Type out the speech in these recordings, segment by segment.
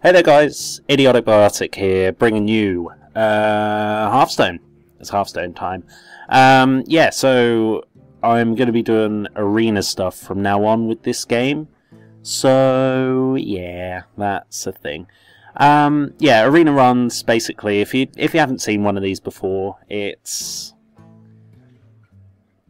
Hey there guys, Idiotic Biotic here, bringing you Hearthstone. It's Hearthstone time. Yeah, so I'm going to be doing arena stuff from now on with this game. So yeah, that's a thing. Yeah, arena runs basically. If you haven't seen one of these before, it's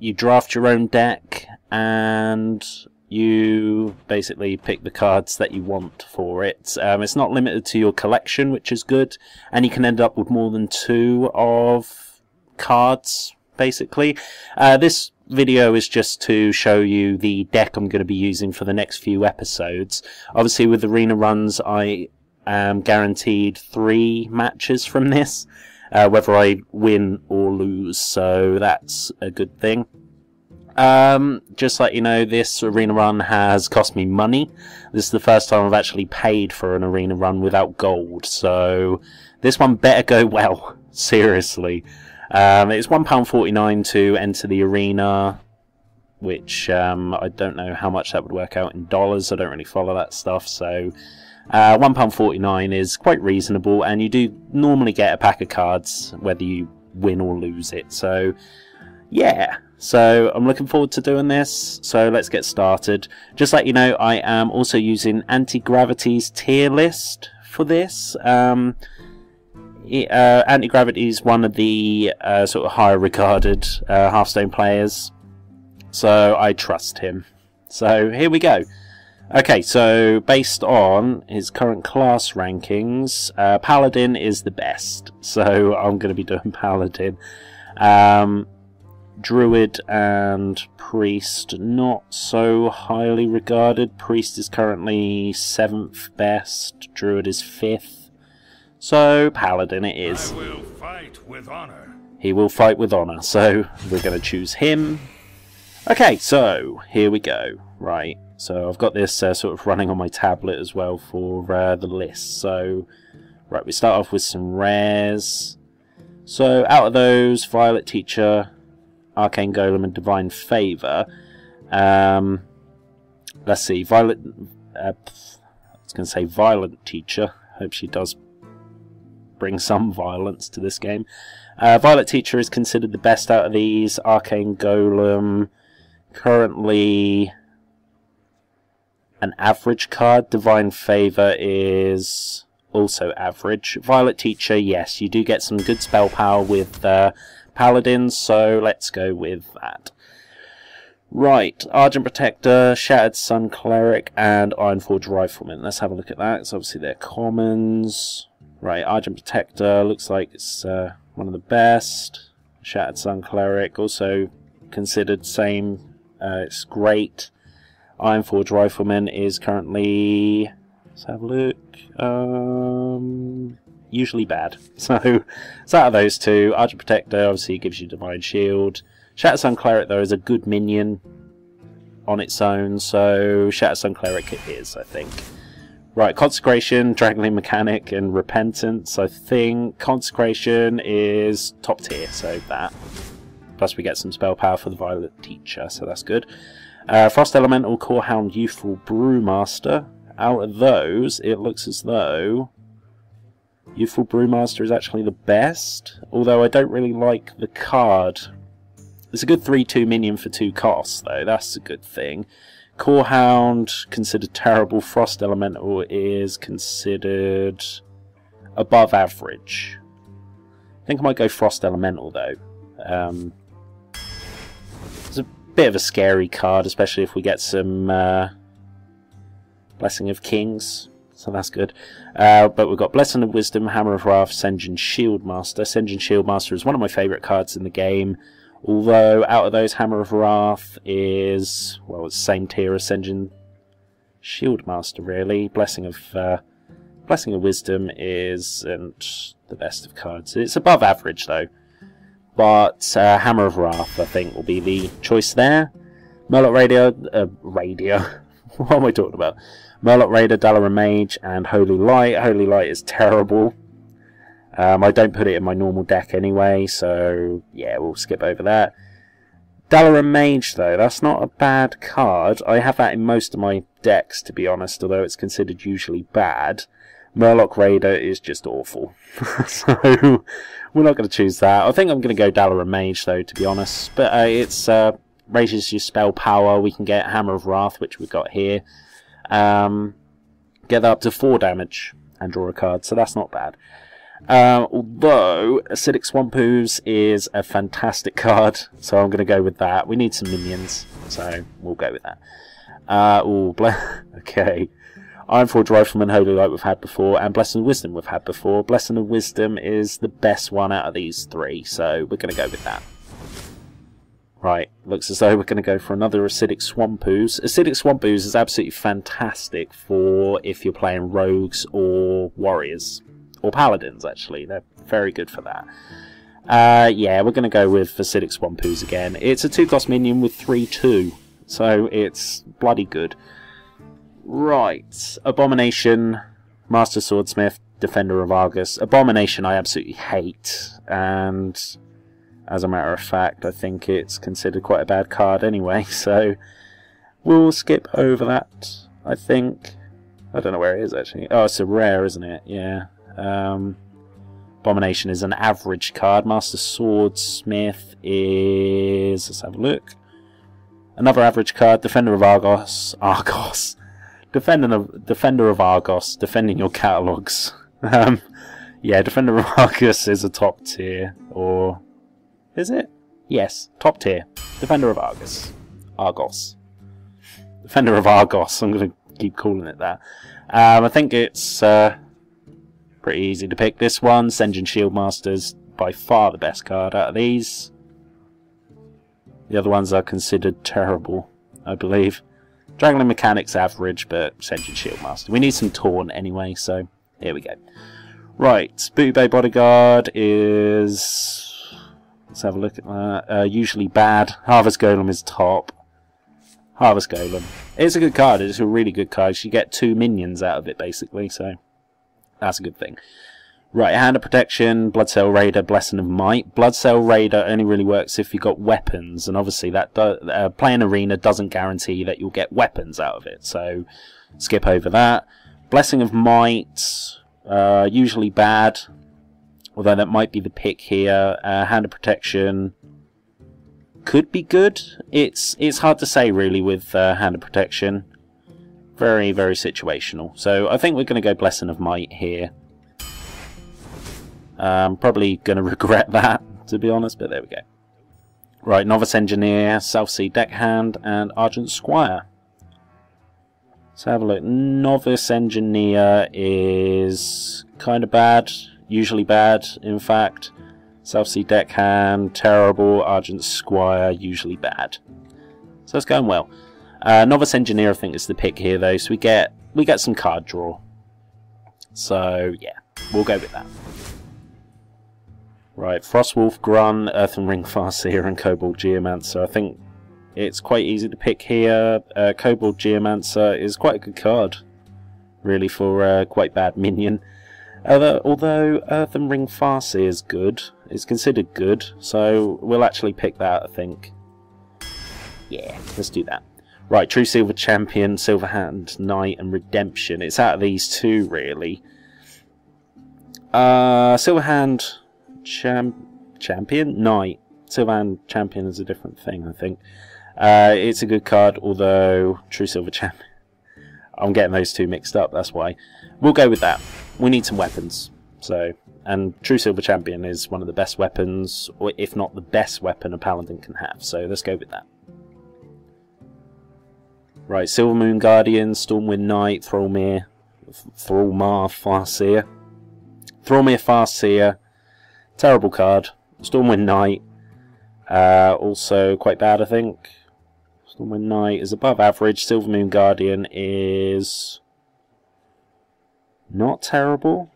you draft your own deck and you basically pick the cards that you want for it. It's not limited to your collection, which is good, and you can end up with more than 2 of cards, basically. This video is just to show you the deck I'm going to be using for the next few episodes. Obviously, with arena runs, I am guaranteed 3 matches from this, whether I win or lose, so that's a good thing. Just to let you know, this arena run has cost me money. This is the first time I've actually paid for an arena run without gold, so this one better go well, seriously. It's £1.49 to enter the arena, which I don't know how much that would work out in dollars. I don't really follow that stuff, so £1.49 is quite reasonable, and you do normally get a pack of cards whether you win or lose it, so yeah. So I'm looking forward to doing this, so let's get started. Just to let you know, I am also using Anti-Gravity's tier list for this. Anti-Gravity is one of the sort of higher regarded Hearthstone players, so I trust him. So here we go. Okay, so based on his current class rankings, Paladin is the best, so I'm going to be doing Paladin. Druid and Priest, not so highly regarded. Priest is currently 7th best, Druid is 5th. So, Paladin it is. I will fight with honor. He will fight with honor, so we're going to choose him. Okay, so, here we go. Right, so I've got this sort of running on my tablet as well for the list. So, right, we start off with some rares. So, out of those, Violet Teacher, Arcane Golem and Divine Favor. Let's see, I was going to say Violent Teacher. Hope she does bring some violence to this game. Violet Teacher is considered the best out of these. Arcane Golem, currently an average card. Divine Favor is also average. Violet Teacher, yes, you do get some good spell power with Paladins, so let's go with that. Right, Argent Protector, Shattered Sun Cleric, and Ironforge Rifleman. Let's have a look at that. It's obviously they're commons. Right, Argent Protector looks like it's one of the best. Shattered Sun Cleric, also considered same. It's great. Ironforge Rifleman is currently, let's have a look, usually bad. So out of those 2, Argent Protector obviously gives you Divine Shield. Shattered Sun Cleric, though, is a good minion on its own, so Shattered Sun Cleric it is, I think. Right, Consecration, Dragonly Mechanic, and Repentance. I think Consecration is top tier, so that. Plus we get some spell power for the Violet Teacher, so that's good. Frost Elemental, Corehound, Youthful Brewmaster. Out of those, it looks as though Youthful Brewmaster is actually the best, although I don't really like the card. It's a good 3/2 minion for 2 costs, though. That's a good thing. Corehound, considered terrible. Frost Elemental is considered above average. I think I might go Frost Elemental, though. It's a bit of a scary card, especially if we get some Blessing of Kings. So that's good. But we've got Blessing of Wisdom, Hammer of Wrath, Sen'jin Shieldmaster. Sen'jin Shieldmaster is one of my favourite cards in the game. Although, out of those, Hammer of Wrath is, well, it's the same tier as Sen'jin Shieldmaster, really. Blessing of Wisdom isn't the best of cards. It's above average, though. But Hammer of Wrath, I think, will be the choice there. Murloc Raider... What am I talking about? Murloc Raider, Dalaran Mage, and Holy Light. Holy Light is terrible. I don't put it in my normal deck anyway, so yeah, we'll skip over that. Dalaran Mage, though, that's not a bad card. I have that in most of my decks, to be honest, although it's considered usually bad. Murloc Raider is just awful. So we're not going to choose that. I think I'm going to go Dalaran Mage though, to be honest. But it's raises your spell power. We can get Hammer of Wrath, which we've got here. Get that up to 4 damage and draw a card, so that's not bad. Although Acidic Swamp Ooze is a fantastic card, so I'm going to go with that. We need some minions, so we'll go with that. Okay. Ironforge Rifleman, Holy Light we've had before, and Blessing of Wisdom we've had before. Blessing of Wisdom is the best one out of these 3, so we're going to go with that. Right, looks as though we're going to go for another Acidic Swamp Ooze. Acidic Swamp Ooze is absolutely fantastic for if you're playing Rogues or Warriors. Or Paladins, actually. They're very good for that. Yeah, we're going to go with Acidic Swamp Ooze again. It's a 2-cost minion with 3/2, so it's bloody good. Right, Abomination, Master Swordsmith, Defender of Argus. Abomination I absolutely hate, and as a matter of fact, I think it's considered quite a bad card anyway, so we'll skip over that, I think. I don't know where it is, actually. Oh, it's a rare, isn't it? Yeah. Abomination is an average card. Master Swordsmith is... let's have a look. Another average card. Defender of Argos. Defender of Argos. Defending your catalogues. Yeah, Defender of Argus is a top tier. Or... is it? Yes, top tier. Defender of Argus. Argos. Defender of Argos. I'm going to keep calling it that. I think it's... pretty easy to pick. This one, Sen'jin Shieldmaster's by far the best card out of these. The other ones are considered terrible, I believe. Dragonlink Mechanic's average, but Sen'jin Shieldmaster. We need some Taunt anyway, so here we go. Right, Booty Bay Bodyguard is... let's have a look at that. Usually bad. Harvest Golem is top. Harvest Golem. It's a good card. It's a really good card. You get 2 minions out of it, basically, so... that's a good thing. Right, Hand of Protection, Bloodsail Raider, Blessing of Might. Bloodsail Raider only really works if you've got weapons, and obviously that playing Arena doesn't guarantee that you'll get weapons out of it, so skip over that. Blessing of Might, usually bad, although that might be the pick here. Hand of Protection could be good. It's hard to say really with Hand of Protection. Very, very situational. So I think we're going to go Blessing of Might here. Probably going to regret that, to be honest, but there we go. Right, Novice Engineer, Southsea Deckhand, and Argent Squire. Let's have a look. Novice Engineer is kind of bad. Usually bad, in fact. Southsea Deckhand, terrible. Argent Squire, usually bad. So it's going well. Novice Engineer, I think, is the pick here, though, so we get some card draw. So, yeah, we'll go with that. Right, Frostwolf, Grun, Earthen Ring Farseer, and Kobold Geomancer. I think it's quite easy to pick here. Kobold Geomancer is quite a good card, really, for a quite bad minion. Although Earthen Ring Farseer is good, it's considered good, so we'll actually pick that, I think. Yeah, let's do that. Right, True Silver Champion, Silverhand Knight, and Redemption. It's out of these 2, really. Silverhand Champion? Knight. Silverhand Champion is a different thing, I think. It's a good card, although True Silver Champion... I'm getting those 2 mixed up, that's why. We'll go with that. We need some weapons. So, and True Silver Champion is one of the best weapons, or if not the best weapon a Paladin can have. So let's go with that. Right, Silver Moon Guardian, Stormwind Knight, Thrallmere Farseer. Thrallmere Farseer, terrible card. Stormwind Knight, also quite bad, I think. Stormwind Knight is above average. Silver Moon Guardian is not terrible.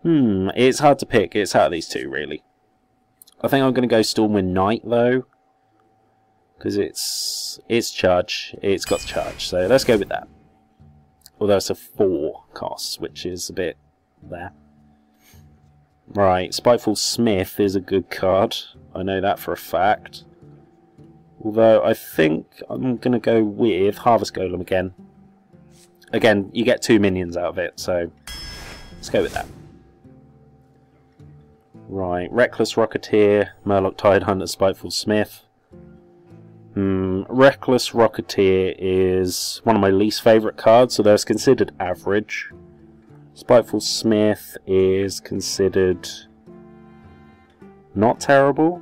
It's hard to pick. It's out of these 2, really. I think I'm going to go Stormwind Knight, though. Because it's charge. It's got charge. So let's go with that. Although it's a 4 cost, which is a bit there. Right, Spiteful Smith is a good card. I know that for a fact. Although I think I'm going to go with Harvest Golem again. again, you get 2 minions out of it, so let's go with that. Right, Reckless Rocketeer, Murloc Tidehunter, Spiteful Smith. Reckless Rocketeer is one of my least favourite cards, although it's considered average. Spiteful Smith is considered not terrible.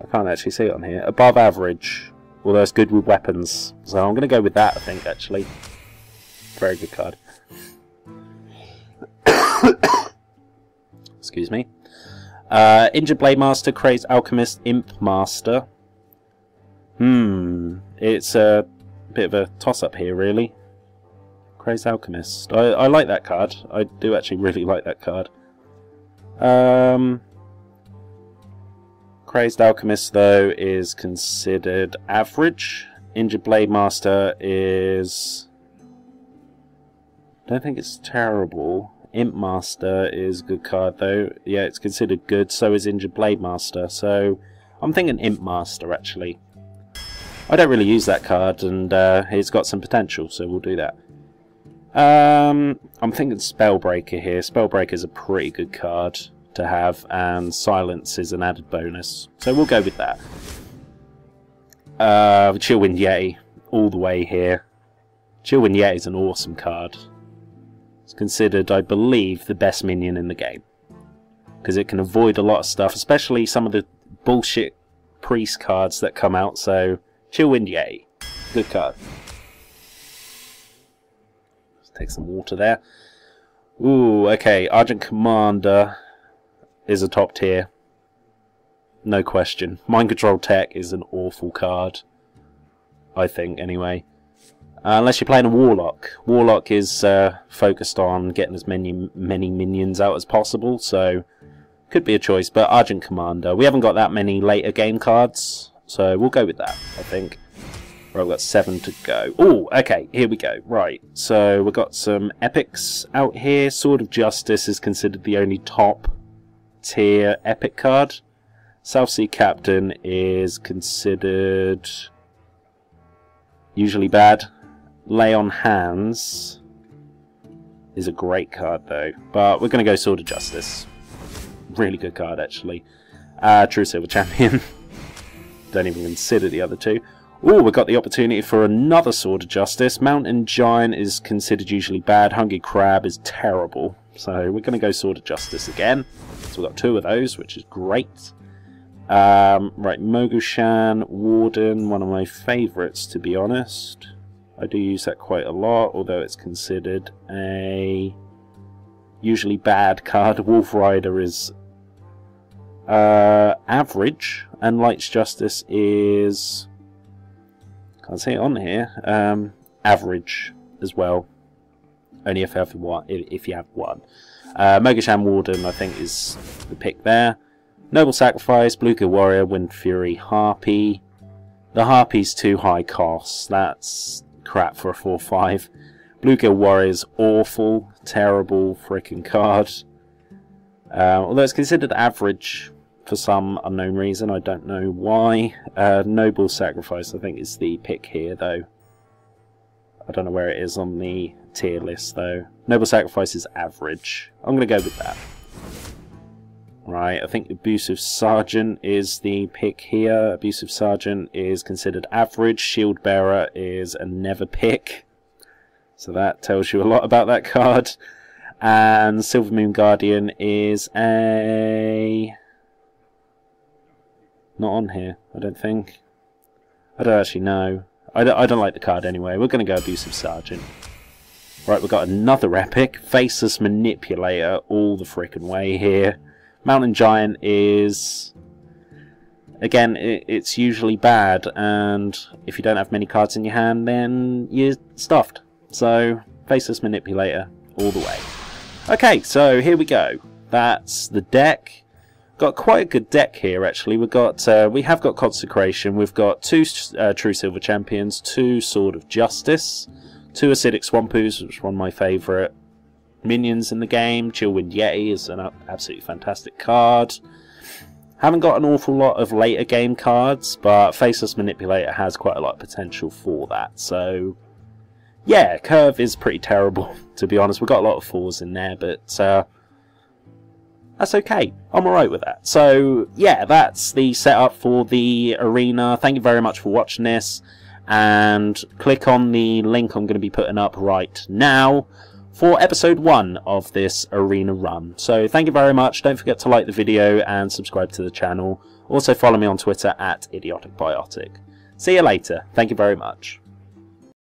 I can't actually see it on here. Above average, although it's good with weapons. So I'm going to go with that, I think, actually. Very good card. Excuse me. Injured Blade Master, Crazed Alchemist, Imp Master. It's a bit of a toss-up here, really. Crazed Alchemist. I like that card. I do actually really like that card. Crazed Alchemist, though, is considered average. Injured Blade Master is... I don't think it's terrible. Imp Master is a good card, though. Yeah, it's considered good. So is Injured Blade Master. So I'm thinking Imp Master, actually. I don't really use that card, and it's got some potential, so we'll do that. I'm thinking Spellbreaker here. Spellbreaker is a pretty good card to have, and Silence is an added bonus. So we'll go with that. Chillwind Yeti, all the way here. Chillwind Yeti is an awesome card. It's considered, I believe, the best minion in the game. Because it can avoid a lot of stuff, especially some of the bullshit priest cards that come out, so Chillwind Yeti, good card. Let's take some water there. Ooh, okay, Argent Commander is a top tier. No question. Mind Control Tech is an awful card. I think, anyway. Unless you're playing a Warlock. Warlock is focused on getting as many minions out as possible, so could be a choice. But Argent Commander, we haven't got that many later game cards, so we'll go with that, I think. Right, we've got 7 to go. Oh, okay, here we go. Right, so we've got some epics out here. Sword of Justice is considered the only top tier epic card. Southsea Captain is considered usually bad. Lay on Hands is a great card, though. But we're going to go Sword of Justice. Really good card, actually. True Silver Champion. Don't even consider the other two. Oh, we've got the opportunity for another Sword of Justice. Mountain Giant is considered usually bad. Hungry Crab is terrible. So we're going to go Sword of Justice again. So we've got 2 of those, which is great. Right, Mogushan, Warden, one of my favourites, to be honest. I do use that quite a lot, although it's considered a usually bad card. Wolf Rider is average, and Light's Justice is... can't see it on here. Average as well. Only if you have one. Mogushan Warden, I think, is the pick there. Noble Sacrifice, Bluegill Warrior, Wind Fury, Harpy. The Harpy's too high cost. That's crap for a 4/5. Bluegill Warrior is awful, terrible freaking card. Although it's considered average for some unknown reason, I don't know why. Noble Sacrifice, I think, is the pick here, though. I don't know where it is on the tier list, though. Noble Sacrifice is average. I'm going to go with that. Right, I think Abusive Sergeant is the pick here. Abusive Sergeant is considered average. Shield Bearer is a never pick. So that tells you a lot about that card. And Silver Moon Guardian is a... not on here, I don't think. I don't actually know. I don't like the card anyway. We're going to go Abusive Sergeant. Right, we've got another epic. Faceless Manipulator all the frickin' way here. Mountain Giant is, again, it's usually bad, and if you don't have many cards in your hand, then you're stuffed. So, Faceless Manipulator all the way. Okay, so here we go. That's the deck. Got quite a good deck here, actually. We have got Consecration. We've got 2 True Silver Champions, 2 Sword of Justice, 2 Acidic Swampoos, which is one of my favourite minions in the game. Chillwind Yeti is an absolutely fantastic card. Haven't got an awful lot of later game cards, but Faceless Manipulator has quite a lot of potential for that. So yeah, curve is pretty terrible, to be honest. We've got a lot of 4s in there, but that's okay. I'm alright with that. So, yeah, that's the setup for the arena. Thank you very much for watching this, and click on the link I'm going to be putting up right now for episode 1 of this arena run. So, thank you very much. Don't forget to like the video and subscribe to the channel. Also, follow me on Twitter at IdioticBiotic. See you later. Thank you very much.